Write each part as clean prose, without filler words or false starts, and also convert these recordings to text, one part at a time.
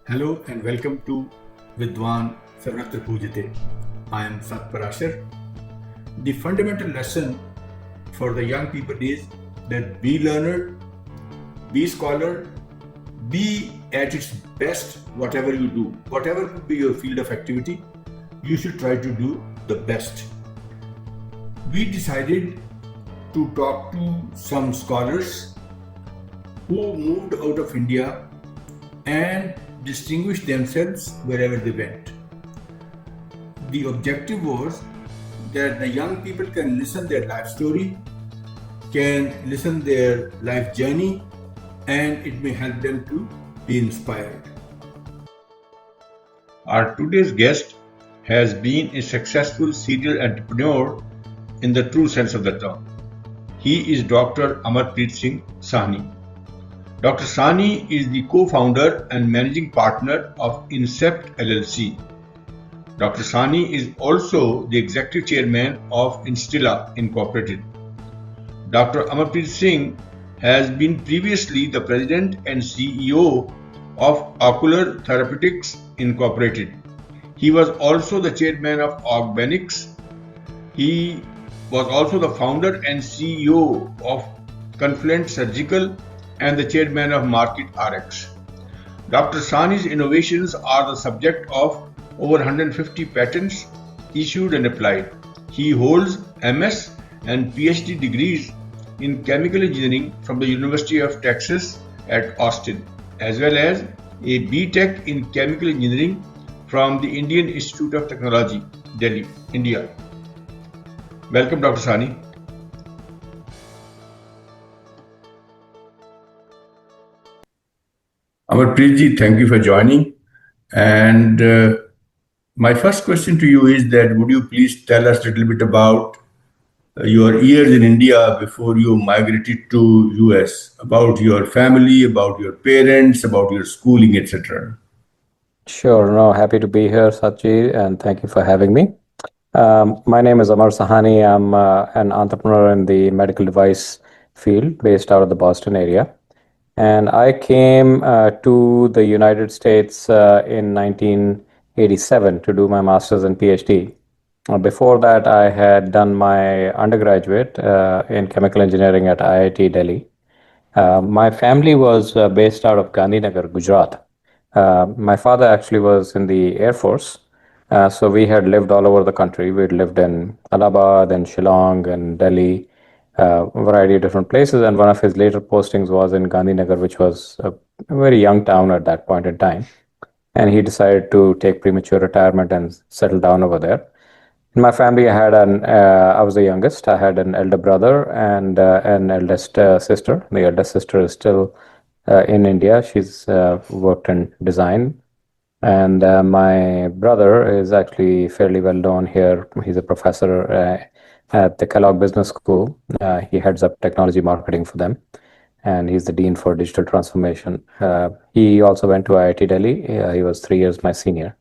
Hello and welcome to Vidwan Sarvatra Pujate. I am Sat Parashar. The fundamental lesson for the young people is that be learner, be scholar, be at its best whatever you do. Whatever could be your field of activity, you should try to do the best. We decided to talk to some scholars who moved out of India and distinguished themselves wherever they went. The objective was that the young people can listen their life story, can listen their life journey, and it may help them to be inspired. Our today's guest has been a successful serial entrepreneur in the true sense of the term. He is Dr. Amarpreet Singh Sawhney. Dr. Sawhney is the co-founder and managing partner of Incept LLC. Dr. Sawhney is also the executive chairman of Instilla Incorporated. Dr. Amarpreet Singh has been previously the president and CEO of Ocular Therapeutics Incorporated. He was also the chairman of Organics. He was also the founder and CEO of Confluent Surgical and the chairman of Market RX. Dr. Sawhney's innovations are the subject of over 150 patents issued and applied. He holds MS and PhD degrees in chemical engineering from the University of Texas at Austin, as well as a B.Tech in chemical engineering from the Indian Institute of Technology, Delhi, India. Welcome, Dr. Sawhney. Amarpreet ji, thank you for joining. And my first question to you is that would you please tell us a little bit about your years in India before you migrated to US, about your family, about your parents, about your schooling, etc. Sure, no, happy to be here, Sachi, and thank you for having me. My name is Amar Sawhney. I'm an entrepreneur in the medical device field based out of the Boston area. And I came to the United States in 1987 to do my master's and PhD. Before that, I had done my undergraduate in chemical engineering at IIT Delhi. My family was based out of Gandhinagar, Gujarat. My father actually was in the Air Force, so we had lived all over the country. We'd lived in Allahabad and Shillong and Delhi, a variety of different places. And one of his later postings was in Gandhinagar, which was a very young town at that point in time. And he decided to take premature retirement and settle down over there. In my family, I was the youngest. I had an elder brother and an eldest sister. The eldest sister is still in India. She's worked in design. And my brother is actually fairly well known here. He's a professor at the Kellogg Business School. He heads up technology marketing for them. And he's the dean for digital transformation. He also went to IIT Delhi. He was 3 years my senior.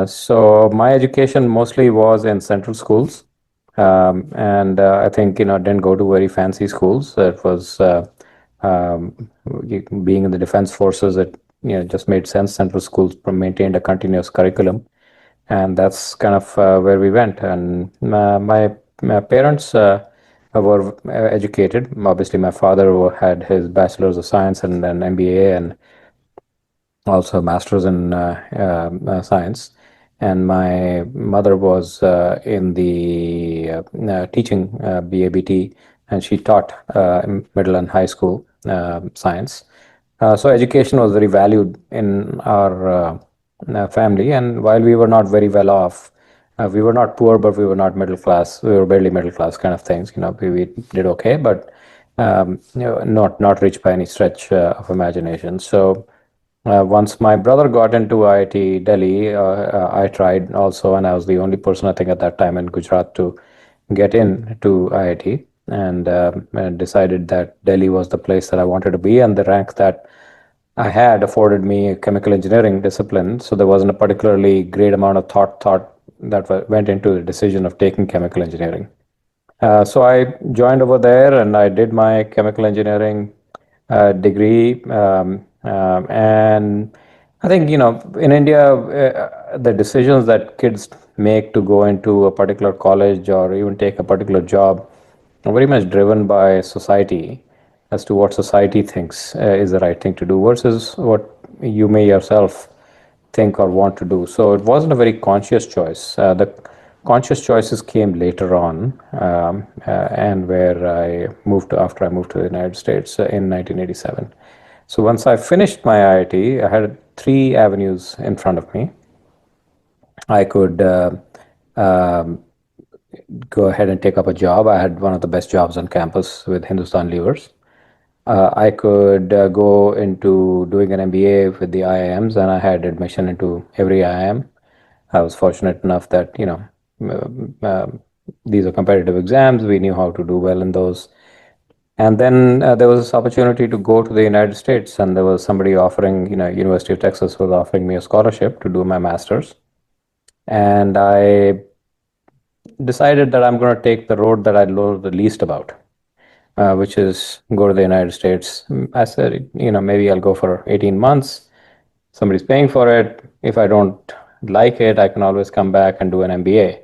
So my education mostly was in central schools, and I think didn't go to very fancy schools. It was being in the defense forces. It just made sense. Central schools maintained a continuous curriculum, and that's kind of where we went. And my parents were educated. Obviously, my father had his bachelor's of science and an MBA, and also a master's in science. And my mother was in the teaching BABT, and she taught middle and high school science. So education was very valued in our family. And while we were not very well off, we were not poor, but we were not middle class. We were barely middle class kind of things. We did okay, but not rich by any stretch of imagination. So once my brother got into IIT Delhi, I tried also, and I was the only person I think at that time in Gujarat to get in to IIT, and decided that Delhi was the place that I wanted to be, and the rank that I had afforded me a chemical engineering discipline, so there wasn't a particularly great amount of thought that went into the decision of taking chemical engineering. So I joined over there, and I did my chemical engineering degree, and I think, in India, the decisions that kids make to go into a particular college or even take a particular job are very much driven by society as to what society thinks is the right thing to do versus what you may yourself think or want to do. So it wasn't a very conscious choice. The conscious choices came later on, and where I moved to after I moved to the United States in 1987. So once I finished my IIT, I had three avenues in front of me. I could um, go ahead and take up a job. I had one of the best jobs on campus with Hindustan Levers. I could go into doing an MBA with the IIMs, and I had admission into every IIM. I was fortunate enough that, these are competitive exams. We knew how to do well in those. And then there was this opportunity to go to the United States, and there was somebody offering, University of Texas was offering me a scholarship to do my master's. And I decided that I'm going to take the road that I know the least about, which is go to the United States. I said, maybe I'll go for 18 months. Somebody's paying for it. If I don't like it, I can always come back and do an MBA.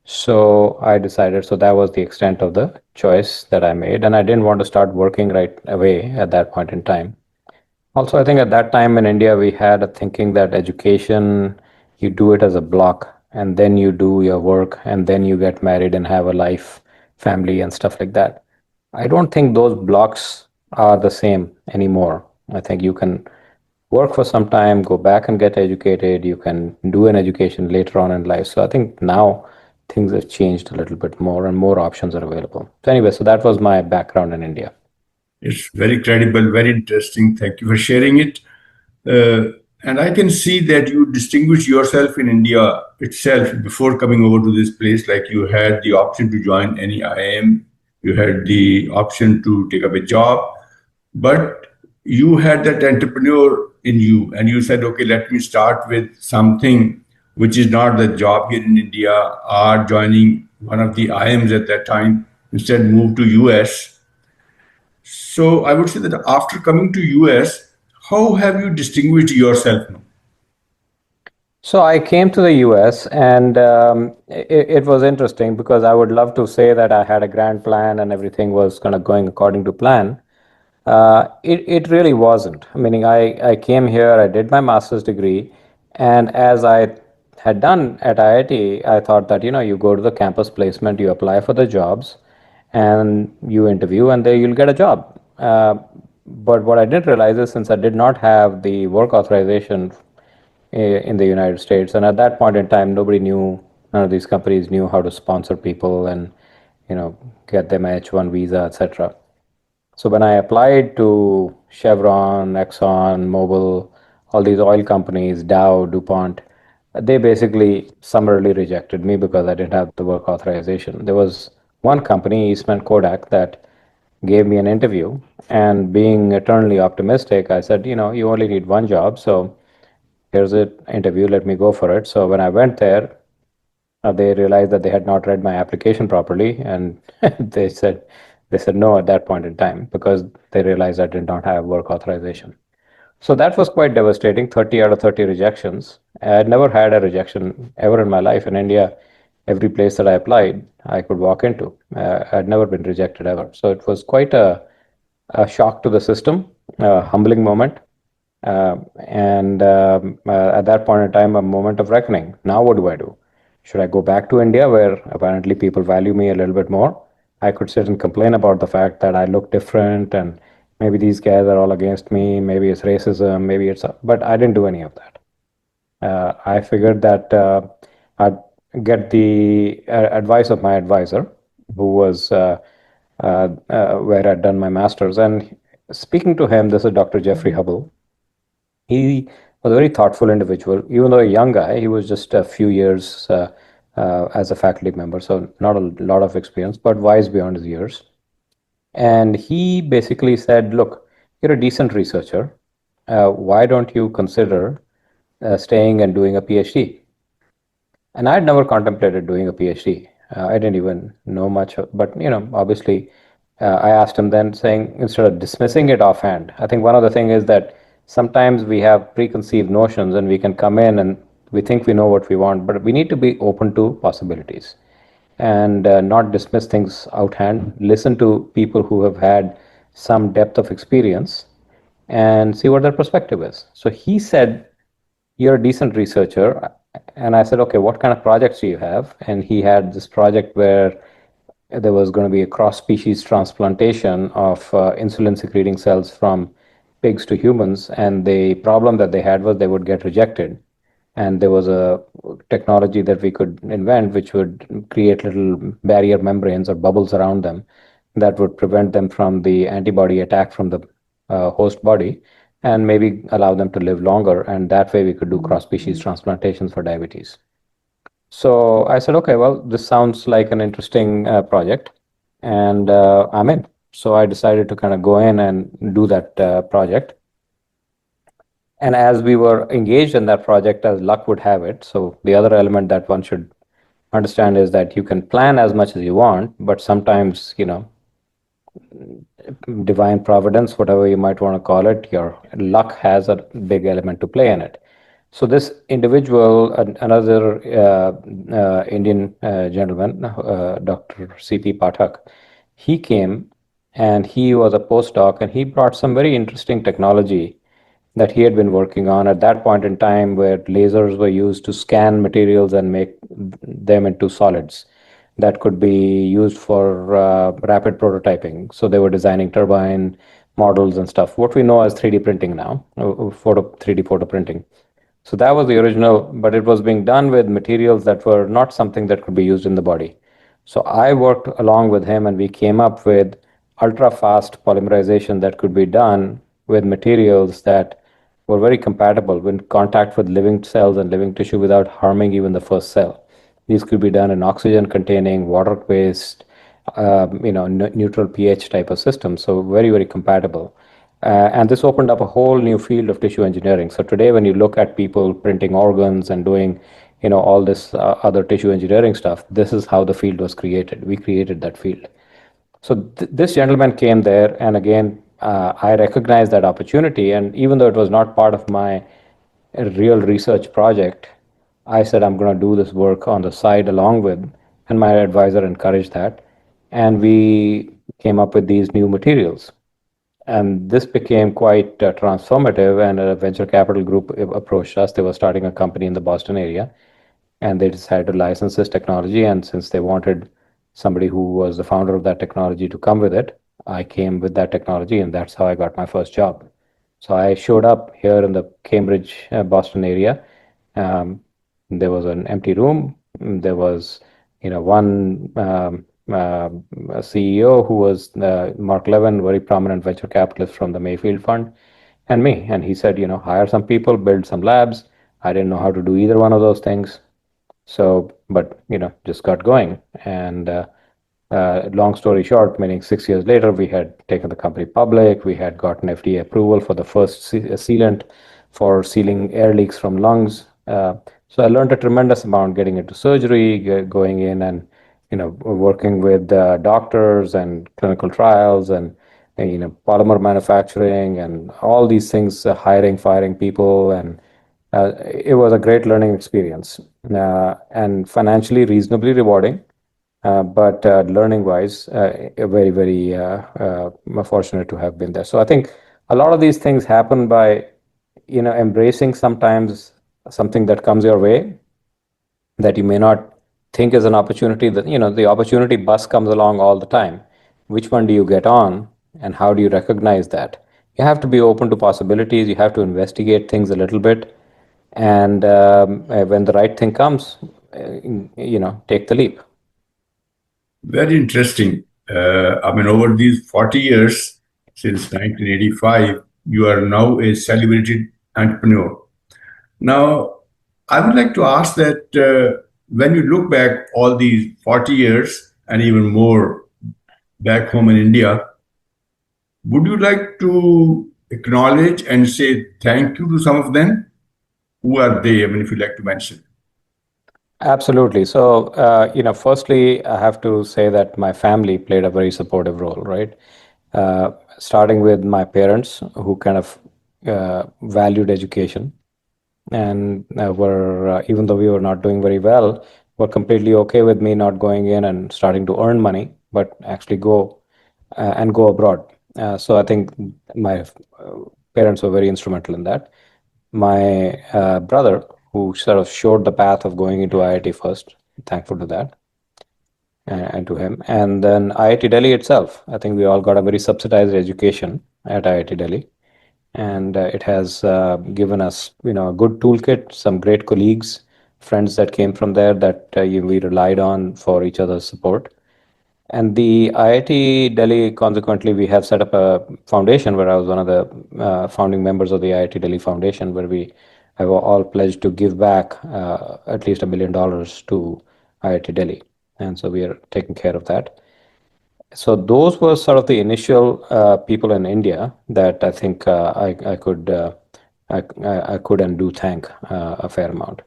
So I decided, so that was the extent of the choice that I made. And I didn't want to start working right away at that point in time. Also, I think at that time in India, we had a thinking that education, you do it as a block, and then you do your work, and then you get married and have a life, family, and stuff like that. I don't think those blocks are the same anymore. I think you can work for some time, go back and get educated. You can do an education later on in life. So I think now things have changed a little bit more and more options are available. So anyway, so that was my background in India. It's very credible, very interesting. Thank you for sharing it. And I can see that you distinguish yourself in India itself before coming over to this place. Like you had the option to join any IIM, you had the option to take up a job, but you had that entrepreneur in you, and you said, "Okay, let me start with something which is not the job here in India, or joining one of the IIMs at that time. Instead, move to US." So I would say that after coming to US, how have you distinguished yourself now? So I came to the US, and it was interesting because I would love to say that I had a grand plan and everything was kind of going according to plan. It really wasn't. Meaning, I came here, I did my master's degree, and as I had done at IIT, I thought that, you go to the campus placement, you apply for the jobs, and you interview, and then you'll get a job. But what I didn't realize is since I did not have the work authorization in the United States. And at that point in time, none of these companies knew how to sponsor people and, get them a H1 visa, etc. So when I applied to Chevron, Exxon, Mobil, all these oil companies, Dow, DuPont, they basically summarily rejected me because I didn't have the work authorization. There was one company, Eastman Kodak, that gave me an interview. And being eternally optimistic, I said, you only need one job. So here's an interview, let me go for it. So when I went there, they realized that they had not read my application properly, and they said no at that point in time because they realized I did not have work authorization. So that was quite devastating. 30 out of 30 rejections. I had never had a rejection ever in my life in India. Every place that I applied, I could walk into. I'd never been rejected ever. So it was quite a shock to the system, a humbling moment. And at that point in time, a moment of reckoning. Now, what do I do? Should I go back to India where apparently people value me a little bit more? I could sit and complain about the fact that I look different and maybe these guys are all against me, maybe it's racism, maybe but I didn't do any of that. I figured that I'd get the advice of my advisor, who was where I'd done my master's. And speaking to him, this is Dr. Jeffrey Hubble. He was a very thoughtful individual. Even though a young guy, he was just a few years as a faculty member, so not a lot of experience, but wise beyond his years. And he basically said, look, you're a decent researcher. Why don't you consider staying and doing a PhD? And I had never contemplated doing a PhD. I didn't even know much, but obviously, I asked him then, saying instead of dismissing it offhand. I think one of the things is that sometimes we have preconceived notions and we can come in and we think we know what we want, but we need to be open to possibilities and not dismiss things outhand. Listen to people who have had some depth of experience and see what their perspective is. So he said, "You're a decent researcher." And I said, "Okay, what kind of projects do you have?" And he had this project where there was going to be a cross species transplantation of insulin secreting cells from pigs to humans. And the problem that they had was they would get rejected. And there was a technology that we could invent which would create little barrier membranes or bubbles around them that would prevent them from the antibody attack from the host body and maybe allow them to live longer. And that way we could do cross species transplantations for diabetes. So I said, okay, well, this sounds like an interesting project, and I'm in. So I decided to kind of go in and do that project. And as we were engaged in that project, as luck would have it, so the other element that one should understand is that you can plan as much as you want, but sometimes, divine providence, whatever you might want to call it, your luck has a big element to play in it. So this individual, another Indian gentleman, Dr. C.P. Pathak, he came and he was a postdoc and he brought some very interesting technology that he had been working on at that point in time, where lasers were used to scan materials and make them into solids that could be used for rapid prototyping. So they were designing turbine models and stuff, what we know as 3D printing now, 3D photo printing. So that was the original, but it was being done with materials that were not something that could be used in the body. So I worked along with him and we came up with ultra fast polymerization that could be done with materials that were very compatible in contact with living cells and living tissue without harming even the first cell. These could be done in oxygen containing, water based, neutral pH type of system. So very, very compatible. And this opened up a whole new field of tissue engineering. So today, when you look at people printing organs and doing, all this other tissue engineering stuff, this is how the field was created. We created that field. So this gentleman came there, and again, I recognized that opportunity. And even though it was not part of my real research project, I said I'm going to do this work on the side along with, and my advisor encouraged that. And we came up with these new materials. And this became quite transformative. And a venture capital group approached us. They were starting a company in the Boston area, and they decided to license this technology. And since they wanted somebody who was the founder of that technology to come with it, I came with that technology, and that's how I got my first job. So I showed up here in the Cambridge, Boston area. Um, there was an empty room. There was, one CEO who was Mark Levin, very prominent venture capitalist from the Mayfield Fund, and me. And he said, hire some people, build some labs. I didn't know how to do either one of those things. So, but just got going. And long story short, meaning 6 years later, we had taken the company public. We had gotten FDA approval for the first sealant for sealing air leaks from lungs. So I learned a tremendous amount getting into surgery, going in and working with doctors and clinical trials and polymer manufacturing and all these things, hiring, firing people, and it was a great learning experience and financially reasonably rewarding. But learning wise, very, very fortunate to have been there. So I think a lot of these things happen by, embracing sometimes something that comes your way that you may not think is an opportunity. That, the opportunity bus comes along all the time. Which one do you get on, and how do you recognize that? You have to be open to possibilities. You have to investigate things a little bit. And when the right thing comes, take the leap. Very interesting. Over these 40 years, since 1985, you are now a celebrated entrepreneur. Now, I would like to ask that when you look back all these 40 years and even more back home in India, would you like to acknowledge and say thank you to some of them? Who are they? If you'd like to mention. Absolutely. So, firstly, I have to say that my family played a very supportive role, right? Starting with my parents, who kind of, valued education, and were even though we were not doing very well, were completely okay with me not going in and starting to earn money, but actually go abroad. So I think my parents were very instrumental in that. My brother, who sort of showed the path of going into IIT first, thankful to that, and to him. And then IIT Delhi itself, I think we all got a very subsidized education at IIT Delhi, and it has given us, a good toolkit, some great colleagues, friends that came from there that we relied on for each other's support. And the IIT Delhi, consequently, we have set up a foundation where I was one of the founding members of the IIT Delhi Foundation, where we have all pledged to give back at least $1 million to IIT Delhi. And so we are taking care of that. So those were sort of the initial people in India that I think I could and do thank a fair amount.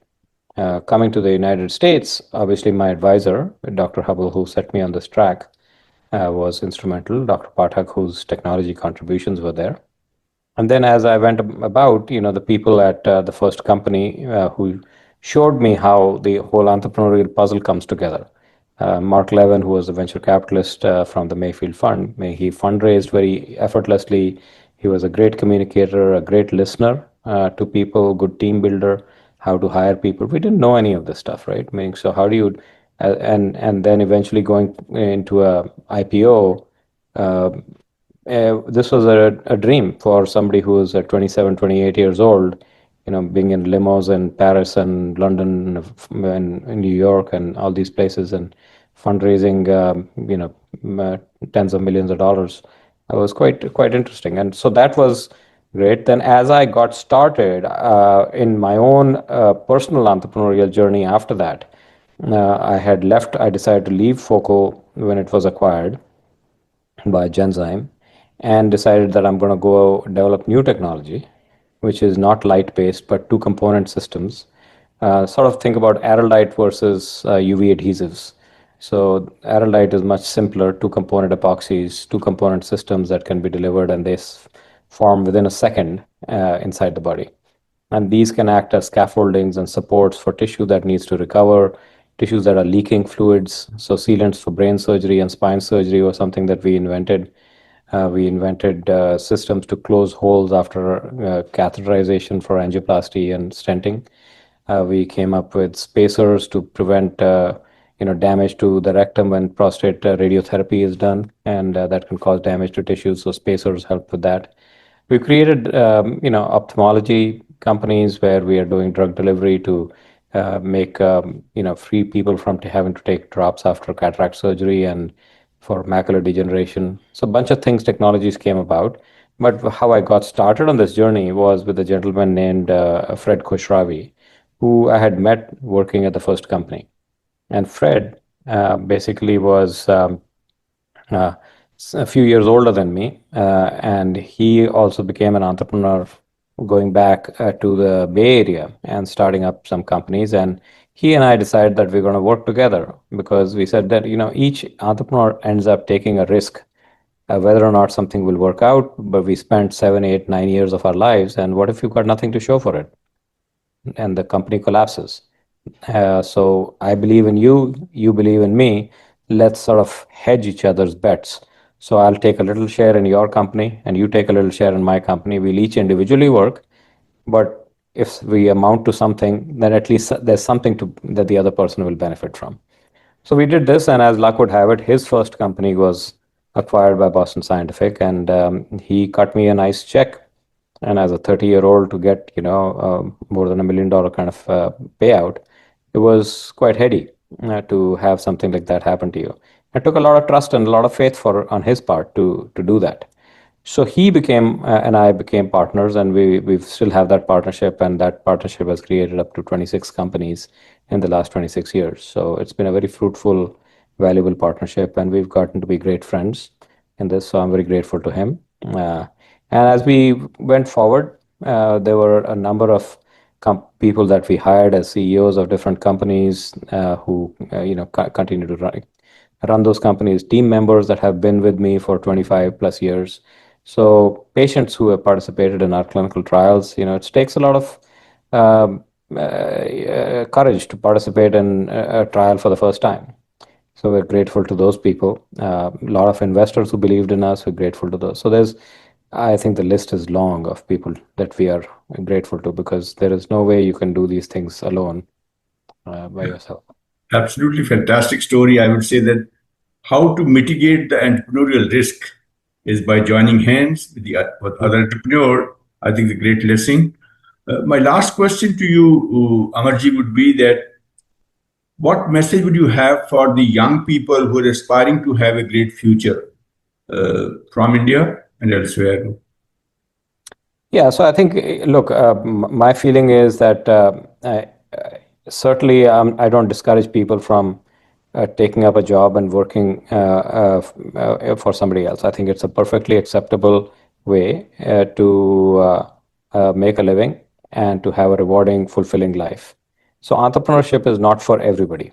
Coming to the United States, obviously my advisor, Dr. Hubble, who set me on this track, was instrumental. Dr. Pathak, whose technology contributions were there. And then as I went about, the people at the first company who showed me how the whole entrepreneurial puzzle comes together. Mark Levin, who was a venture capitalist from the Mayfield Fund, he fundraised very effortlessly. He was a great communicator, a great listener to people, good team builder, how to hire people. We didn't know any of this stuff, right? Meaning, so how do you, and then eventually going into a IPO, this was a dream for somebody who was 27, 28 years old, being in limos in Paris and London and in New York and all these places and fundraising, tens of millions of dollars. It was quite interesting. And so that was great. Then as I got started in my own personal entrepreneurial journey after that, I decided to leave FOCO when it was acquired by Genzyme and decided that I'm going to go develop new technology, which is not light based but two component systems. Sort of think about Araldite versus UV adhesives. So Araldite is much simpler, two component epoxies, two component systems that can be delivered, and they form within a second inside the body. And these can act as scaffoldings and supports for tissue that needs to recover, tissues that are leaking fluids. So sealants for brain surgery and spine surgery was something that we invented. We invented systems to close holes after catheterization for angioplasty and stenting. We came up with spacers to prevent damage to the rectum when prostate radiotherapy is done, and that can cause damage to tissues. So spacers help with that. We created ophthalmology companies where we are doing drug delivery to make free people from having to take drops after cataract surgery and for macular degeneration. So a bunch of things, technologies came about. But how I got started on this journey was with a gentleman named Fred Khoshravi, who I had met working at the first company. And Fred basically was uh, a few years older than me, and he also became an entrepreneur going back to the Bay Area and starting up some companies. And he and I decided that we're going to work together because we said that each entrepreneur ends up taking a risk, whether or not something will work out. But we spent 7, 8, 9 years of our lives, and what if you've got nothing to show for it, and the company collapses? So I believe in you, you believe in me. Let's sort of hedge each other's bets. So I'll take a little share in your company, and you take a little share in my company. We'll each individually work, but if we amount to something, then at least there's something that the other person will benefit from. So we did this, and as luck would have it, his first company was acquired by Boston Scientific, and he cut me a nice check. And as a 30-year-old to get more than $1 million kind of payout, it was quite heady to have something like that happen to you. It took a lot of trust and a lot of faith on his part to do that. So he became and I became partners, and we still have that partnership, and that partnership has created up to 26 companies in the last 26 years. So it's been a very fruitful, valuable partnership, and we've gotten to be great friends in this. So I'm very grateful to him. And as we went forward, there were a number of people that we hired as CEOs of different companies who continue to run those companies, team members that have been with me for 25 plus years. So patients who have participated in our clinical trials, it takes a lot of um, courage to participate in a trial for the first time. So we're grateful to those people. A lot of investors who believed in us, we're grateful to those. So I think the list is long of people that we are grateful to, because there is no way you can do these things alone by yourself. Absolutely fantastic story. I would say that how to mitigate the entrepreneurial risk is by joining hands with with other entrepreneur. I think the great lesson. My last question to you, Amarji, would be that what message would you have for the young people who are aspiring to have a great future from India and elsewhere? Yeah, so I think, look, my feeling is that certainly I don't discourage people from taking up a job and working for somebody else. I think it's a perfectly acceptable way to make a living and to have a rewarding, fulfilling life. So entrepreneurship is not for everybody.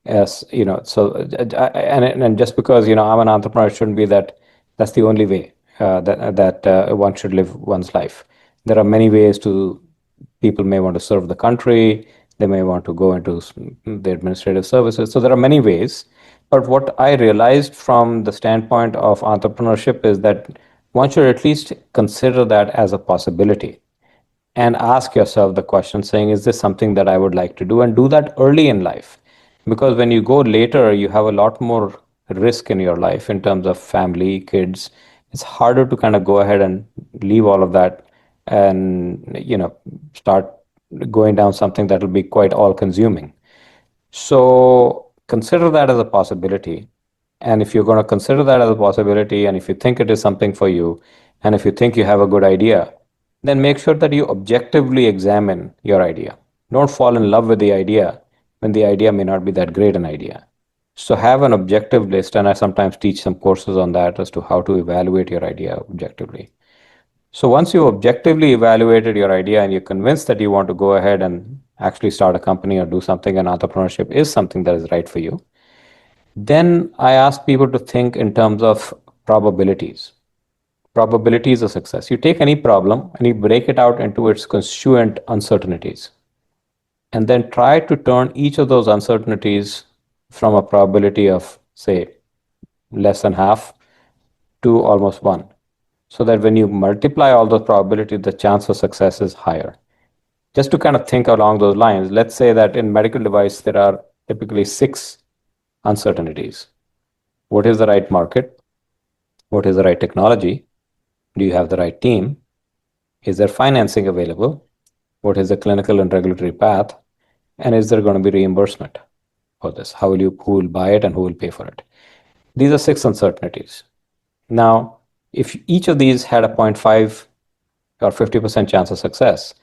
Yes, and just because I'm an entrepreneur, it shouldn't be that that's the only way that one should live one's life. There are many ways to people may want to serve the country, they may want to go into the administrative services. So there are many ways. But what I realized from the standpoint of entrepreneurship is that one should at least consider that as a possibility and ask yourself the question saying, is this something that I would like to do? And do that early in life. Because when you go later, you have a lot more risk in your life in terms of family, kids. It's harder to kind of go ahead and leave all of that and, start going down something that will be quite all consuming. So consider that as a possibility. And if you're going to consider that as a possibility, and if you think it is something for you, and if you think you have a good idea, then make sure that you objectively examine your idea. Don't fall in love with the idea when the idea may not be that great an idea. So have an objective list, and I sometimes teach some courses on that as to how to evaluate your idea objectively. So once you objectively evaluated your idea and you're convinced that you want to go ahead and actually start a company or do something, and entrepreneurship is something that is right for you, then I ask people to think in terms of probabilities. Probabilities of success. You take any problem and you break it out into its constituent uncertainties, and then try to turn each of those uncertainties from a probability of, say, less than half to almost one, so that when you multiply all those probabilities, the chance of success is higher. Just to kind of think along those lines, let's say that in medical device, there are typically 6 uncertainties. What is the right market? What is the right technology? Do you have the right team? Is there financing available? What is the clinical and regulatory path? And is there going to be reimbursement for this? Who will buy it and who will pay for it? These are 6 uncertainties. Now, if each of these had a 0.5 or 50% chance of success,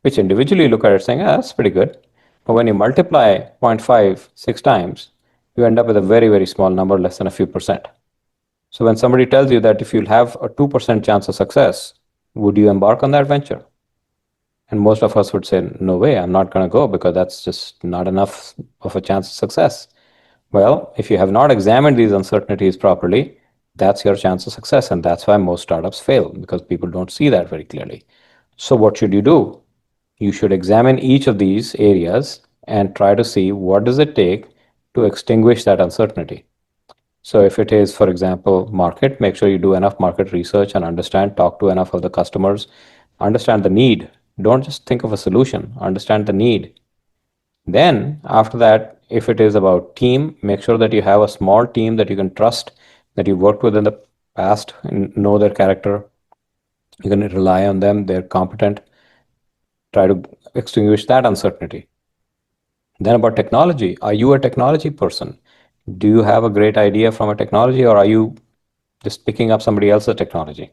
which individually look at it saying, that's pretty good. But when you multiply 0.5 6 times, you end up with a very, very small number, less than a few percent. So when somebody tells you that if you'll have a 2% chance of success, would you embark on that venture? And most of us would say, no way, I'm not going to go, because that's just not enough of a chance of success. Well, if you have not examined these uncertainties properly, that's your chance of success. And that's why most startups fail, because people don't see that very clearly. So what should you do? You should examine each of these areas and try to see what does it take to extinguish that uncertainty. So if it is, for example, market, make sure you do enough market research and talk to enough of the customers, understand the need. Don't just think of a solution, understand the need. Then after that, if it is about team, make sure that you have a small team that you can trust, that you worked with in the past and know their character. You can rely on them, they're competent. Try to extinguish that uncertainty. Then about technology, are you a technology person? Do you have a great idea from a technology, or are you just picking up somebody else's technology?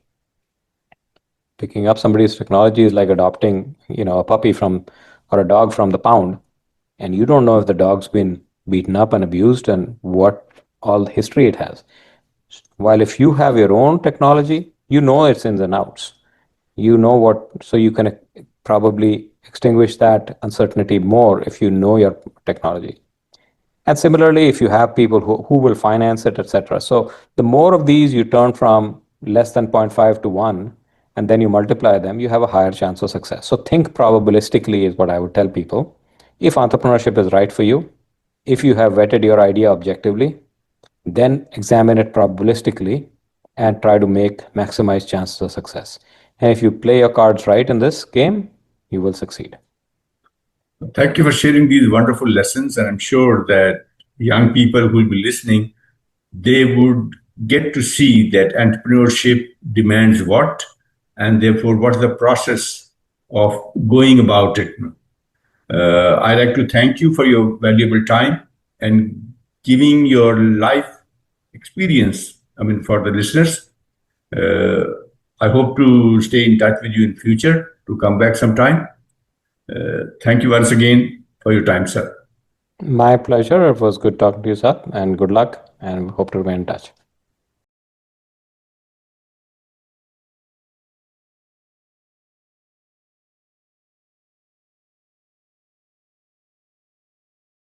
Picking up somebody's technology is like adopting, a puppy from or a dog from the pound, and you don't know if the dog's been beaten up and abused and what all history it has. While if you have your own technology, you know its ins and outs. You know what, so you can probably extinguish that uncertainty more if you know your technology. And similarly, if you have people who will finance it, etc. So the more of these you turn from less than 0.5 to 1, and then you multiply them, you have a higher chance of success. So think probabilistically is what I would tell people. If entrepreneurship is right for you, if you have vetted your idea objectively, then examine it probabilistically and try to maximize chances of success. And if you play your cards right in this game, you will succeed. Thank you for sharing these wonderful lessons. And I'm sure that young people who will be listening, they would get to see that entrepreneurship demands what, and therefore what's the process of going about it. I'd like to thank you for your valuable time and giving your life experience. I mean, for the listeners, uh, I hope to stay in touch with you in future to come back sometime. Thank you once again for your time, sir. My pleasure. It was good talking to you, sir, and good luck, and we hope to remain in touch.